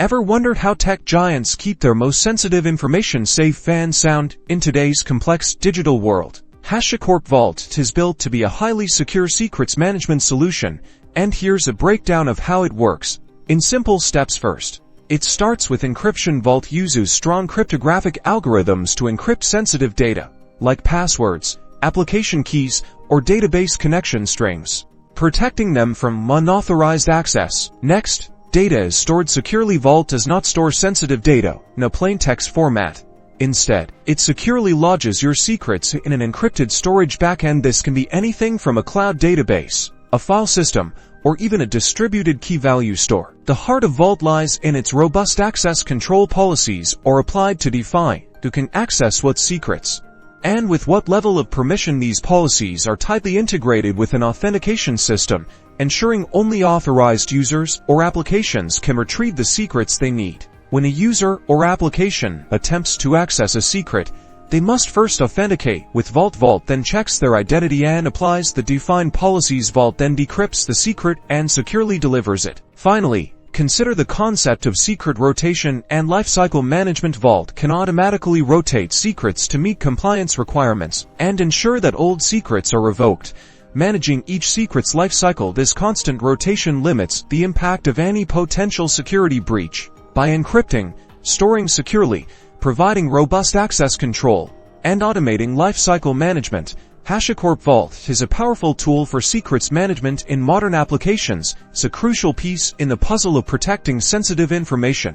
Ever wondered how tech giants keep their most sensitive information safe and sound in today's complex digital world? HashiCorp Vault is built to be a highly secure secrets management solution, and here's a breakdown of how it works. In simple steps first. It starts with encryption. Vault uses strong cryptographic algorithms to encrypt sensitive data, like passwords, application keys, or database connection strings, protecting them from unauthorized access. Next, data is stored securely. Vault does not store sensitive data in a plain text format. Instead, it securely lodges your secrets in an encrypted storage backend. This can be anything from a cloud database, a file system, or even a distributed key-value store. The heart of Vault lies in its robust access control policies, or applied to define who can access what secrets, and with what level of permission. These policies are tightly integrated with an authentication system, ensuring only authorized users or applications can retrieve the secrets they need. When a user or application attempts to access a secret, they must first authenticate with Vault. Vault then checks their identity and applies the defined policies. Vault then decrypts the secret and securely delivers it. Finally, consider the concept of secret rotation and lifecycle management. Vault can automatically rotate secrets to meet compliance requirements and ensure that old secrets are revoked, managing each secret's lifecycle. This constant rotation limits the impact of any potential security breach. By encrypting, storing securely, providing robust access control, and automating lifecycle management, HashiCorp Vault is a powerful tool for secrets management in modern applications. It's a crucial piece in the puzzle of protecting sensitive information.